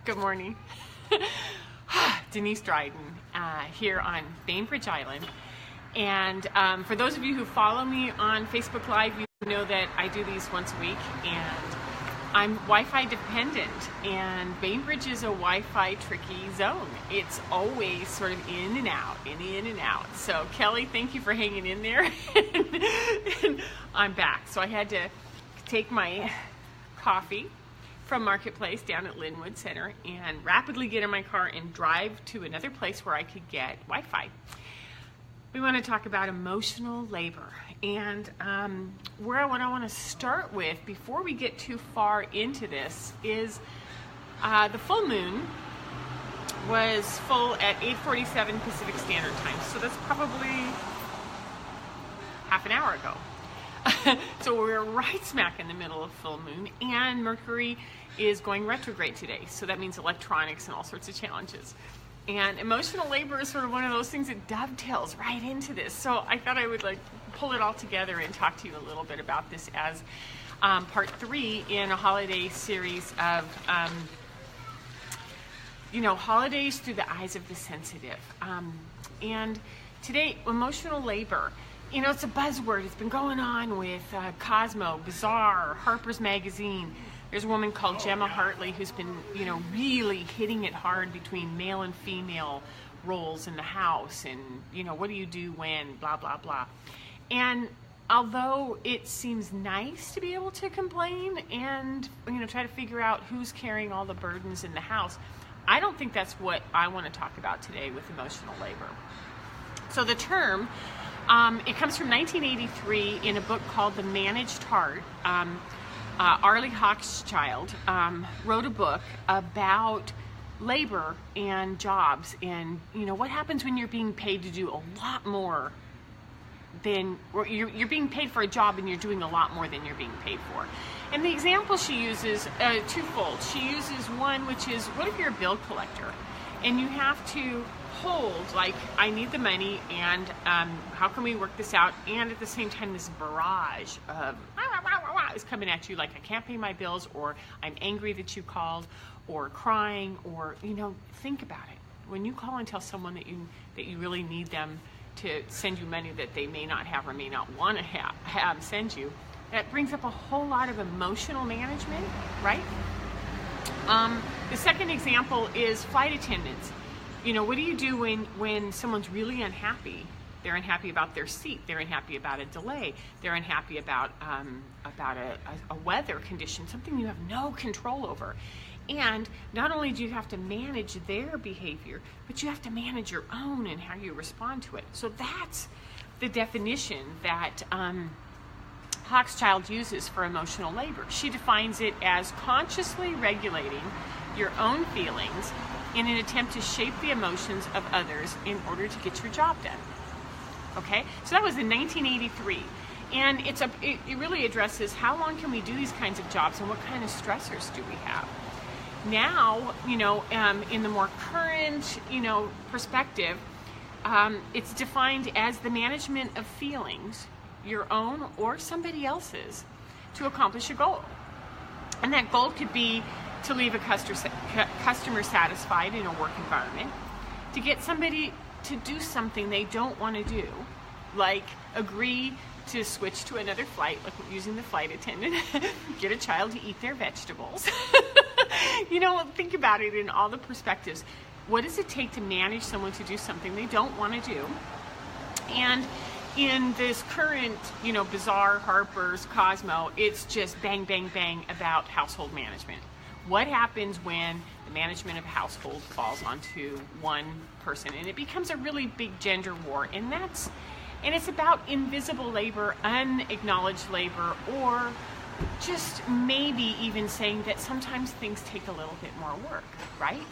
Good morning. Denise Dryden here on Bainbridge Island. And for those of you who follow me on Facebook Live, you know that I do these once a week, and I'm Wi-Fi dependent, and Bainbridge is a Wi-Fi tricky zone. It's always sort of in and out, in and out. So Kelly, thank you for hanging in there. And I'm back. So I had to take my coffee from Marketplace down at Linwood Center and rapidly get in my car and drive to another place where I could get Wi-Fi. We want to talk about emotional labor, and what I want to start with before we get too far into this is the full moon was full at 8:47 Pacific Standard Time, so that's probably half an hour ago. So we're right smack in the middle of full moon, and Mercury is going retrograde today, so that means electronics and all sorts of challenges. And emotional labor is sort of one of those things that dovetails right into this. So I thought I would pull it all together and talk to you a little bit about this as part 3 in a holiday series of, holidays through the eyes of the sensitive. And today, emotional labor, it's a buzzword. It's been going on with Cosmo, Bazaar, Harper's Magazine. There's a woman called Gemma Hartley who's been, really hitting it hard between male and female roles in the house, and, what do you do when, blah, blah, blah. And although it seems nice to be able to complain and, try to figure out who's carrying all the burdens in the house, I don't think that's what I want to talk about today with emotional labor. So the term, it comes from 1983 in a book called The Managed Heart. Arlie Hochschild wrote a book about labor and jobs, and what happens when you're being paid to do a lot more than, or you're being paid for a job and you're doing a lot more than you're being paid for. And the example she uses twofold. She uses one, which is, what if you're a bill collector and you have to hold, I need the money, and how can we work this out, and at the same time this barrage of is coming at you, I can't pay my bills, or I'm angry that you called, or crying, or think about it. When you call and tell someone that you really need them to send you money that they may not have or may not want to have send you, that brings up a whole lot of emotional management, right? The second example is flight attendants. What do you do when someone's really unhappy? They're unhappy about their seat. They're unhappy about a delay. They're unhappy about a weather condition, something you have no control over. And not only do you have to manage their behavior, but you have to manage your own and how you respond to it. So that's the definition that Hochschild uses for emotional labor. She defines it as consciously regulating your own feelings in an attempt to shape the emotions of others in order to get your job done. Okay, so that was in 1983, and it really addresses how long can we do these kinds of jobs and what kind of stressors do we have. Now, in the more current, perspective, it's defined as the management of feelings, your own or somebody else's, to accomplish a goal. And that goal could be to leave a customer satisfied in a work environment, to get somebody to do something they don't want to do, like agree to switch to another flight, like using the flight attendant, get a child to eat their vegetables. Think about it in all the perspectives. What does it take to manage someone to do something they don't want to do? And in this current, Bazaar, Harper's, Cosmo, it's just bang, bang, bang about household management. What happens when the management of a household falls onto one person, and it becomes a really big gender war? And it's about invisible labor, unacknowledged labor, or just maybe even saying that sometimes things take a little bit more work, right?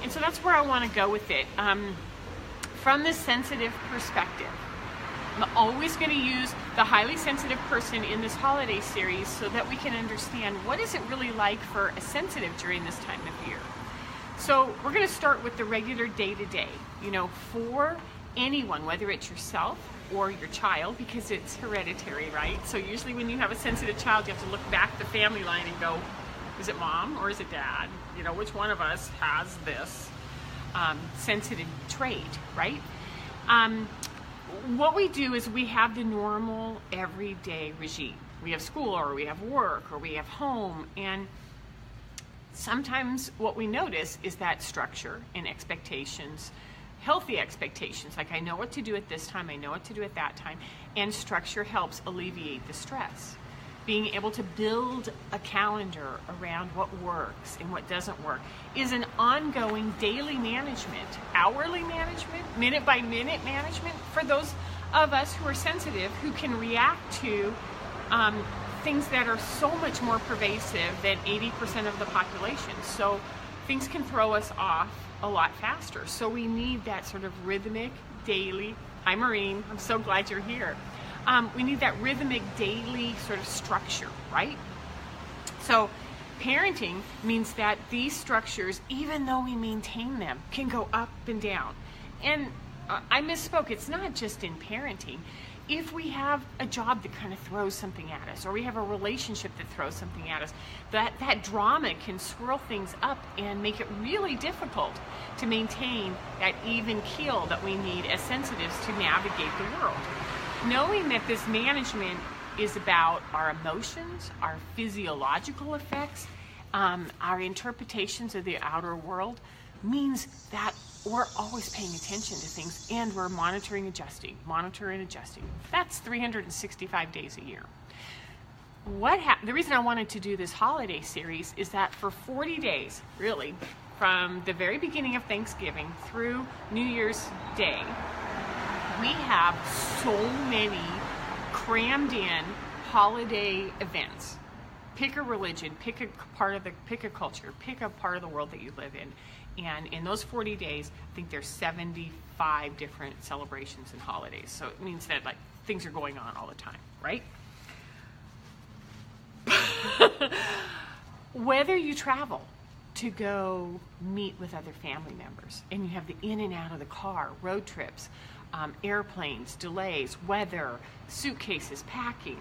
And so that's where I want to go with it. From the sensitive perspective, I'm always going to use the highly sensitive person in this holiday series so that we can understand what is it really like for a sensitive during this time of year. So we're going to start with the regular day-to-day, for anyone, whether it's yourself or your child, because it's hereditary, right? So usually when you have a sensitive child, you have to look back the family line and go, Is it mom or is it dad? You know, which one of us has this sensitive trait, right? What we do is we have the normal everyday regime. We have school, or we have work, or we have home, and sometimes what we notice is that structure and expectations, healthy expectations, like I know what to do at this time, I know what to do at that time, and structure helps alleviate the stress. Being able to build a calendar around what works and what doesn't work is an ongoing daily management, hourly management, minute by minute management for those of us who are sensitive, who can react to things that are so much more pervasive than 80% of the population. So things can throw us off a lot faster. So we need that sort of rhythmic, daily, hi Maureen, I'm so glad you're here. We need that rhythmic, daily sort of structure, right? So parenting means that these structures, even though we maintain them, can go up and down. And I misspoke, it's not just in parenting. If we have a job that kind of throws something at us, or we have a relationship that throws something at us, that drama can swirl things up and make it really difficult to maintain that even keel that we need as sensitives to navigate the world. Knowing that this management is about our emotions, our physiological effects, our interpretations of the outer world, means that we're always paying attention to things, and we're monitoring, adjusting. That's 365 days a year. The reason I wanted to do this holiday series is that for 40 days, really, from the very beginning of Thanksgiving through New Year's Day, we have so many crammed in holiday events. Pick a religion, pick a culture, pick a part of the world that you live in. And in those 40 days, I think there's 75 different celebrations and holidays. So it means that like things are going on all the time, right? Whether you travel to go meet with other family members, and you have the in and out of the car, road trips, airplanes, delays, weather, suitcases, packing.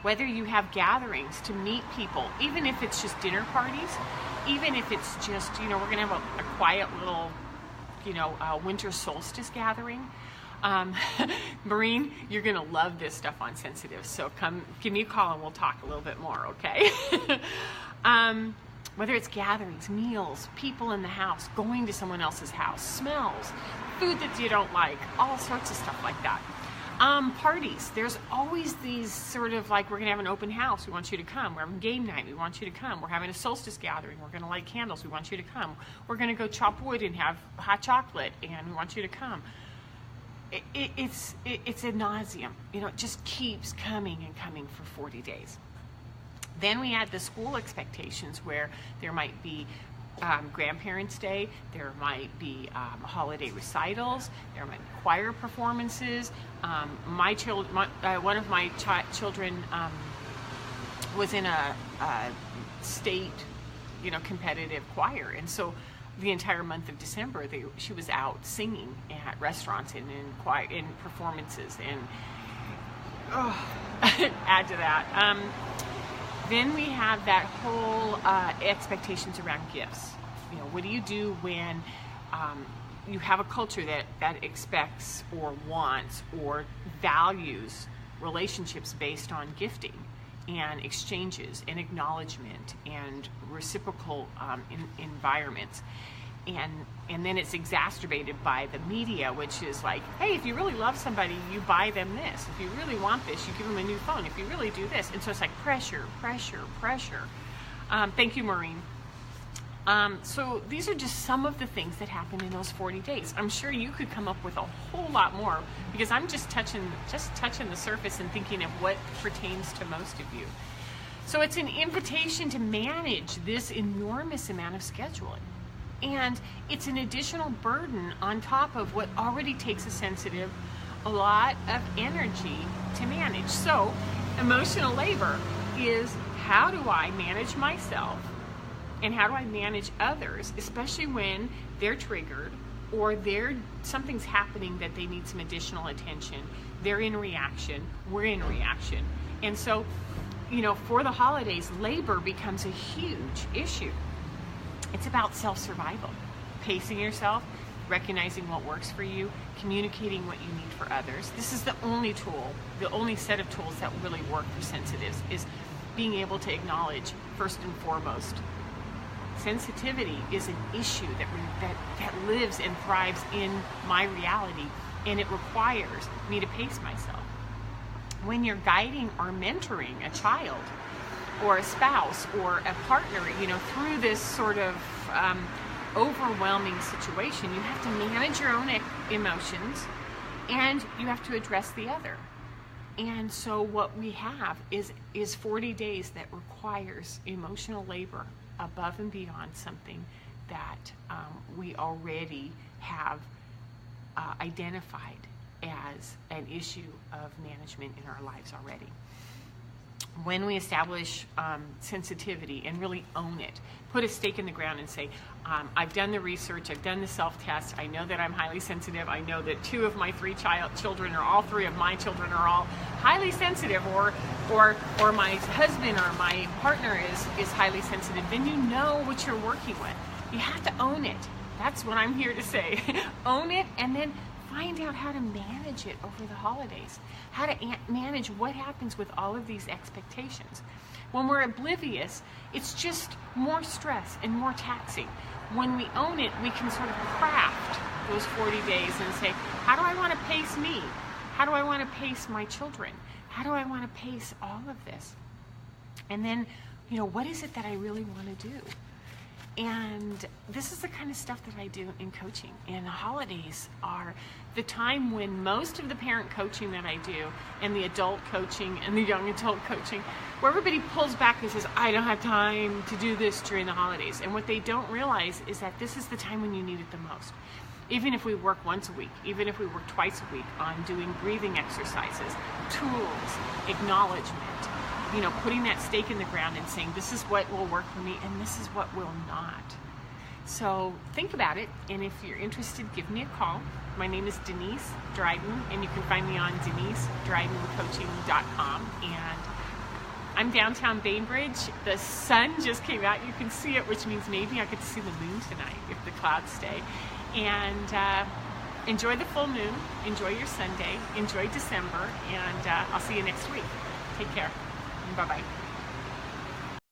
Whether you have gatherings to meet people, even if it's just dinner parties, even if it's just, we're going to have a quiet little, winter solstice gathering. Maureen, you're going to love this stuff on sensitive. So come give me a call and we'll talk a little bit more, okay? Whether it's gatherings, meals, people in the house, going to someone else's house, smells, food that you don't like, all sorts of stuff like that. Parties, there's always these sort of like, we're going to have an open house, we want you to come. We're having game night, we want you to come. We're having a solstice gathering, we're going to light candles, we want you to come. We're going to go chop wood and have hot chocolate, and we want you to come. It's ad nauseum, it just keeps coming and coming for 40 days. Then we add the school expectations, where there might be Grandparents' Day, there might be holiday recitals, there might be choir performances. One of my children was in a state, competitive choir, and so the entire month of December, she was out singing at restaurants and in performances, and add to that. Then we have that whole expectations around gifts. What do you do when you have a culture that expects or wants or values relationships based on gifting and exchanges and acknowledgement and reciprocal environments? And then it's exacerbated by the media, which is like, hey, if you really love somebody, you buy them this. If you really want this, you give them a new phone. If you really do this. And so it's like pressure. Thank you, Maureen. So these are just some of the things that happen in those 40 days. I'm sure you could come up with a whole lot more, because I'm just touching the surface and thinking of what pertains to most of you. So it's an invitation to manage this enormous amount of scheduling. And it's an additional burden on top of what already takes a sensitive a lot of energy to manage. So emotional labor is, how do I manage myself and how do I manage others, especially when they're triggered or something's happening that they need some additional attention. They're in reaction, we're in reaction. And so for the holidays, labor becomes a huge issue. It's about self-survival, pacing yourself, recognizing what works for you, communicating what you need for others. This is the only tool, the only set of tools that really work for sensitives, is being able to acknowledge, first and foremost, sensitivity is an issue that lives and thrives in my reality, and it requires me to pace myself. When you're guiding or mentoring a child or a spouse or a partner, through this sort of overwhelming situation, you have to manage your own emotions and you have to address the other. And so what we have is 40 days that requires emotional labor above and beyond something that we already have identified as an issue of management in our lives already. When we establish sensitivity and really own it, put a stake in the ground and say, I've done the research, I've done the self-test, I know that I'm highly sensitive, I know that 2 of my 3 children, or all 3 of my children are all highly sensitive, or my husband or my partner is highly sensitive, then you know what you're working with. You have to own it. That's what I'm here to say. Own it, and then find out how to manage it over the holidays, how to manage what happens with all of these expectations. When we're oblivious, it's just more stress and more taxing. When we own it, we can sort of craft those 40 days and say, how do I want to pace me? How do I want to pace my children? How do I want to pace all of this? And then, what is it that I really want to do? And this is the kind of stuff that I do in coaching. And the holidays are the time when most of the parent coaching that I do, and the adult coaching and the young adult coaching, where everybody pulls back and says, I don't have time to do this during the holidays. And what they don't realize is that this is the time when you need it the most. Even if we work once a week, even if we work twice a week on doing breathing exercises, tools, acknowledgement, putting that stake in the ground and saying, this is what will work for me and this is what will not. So think about it, and if you're interested, give me a call. My name is Denise Dryden, and you can find me on DeniseDrydenCoaching.com. And I'm downtown Bainbridge. The sun just came out. You can see it, which means maybe I could see the moon tonight if the clouds stay. And enjoy the full moon. Enjoy your Sunday. Enjoy December. And I'll see you next week. Take care. Bye-bye.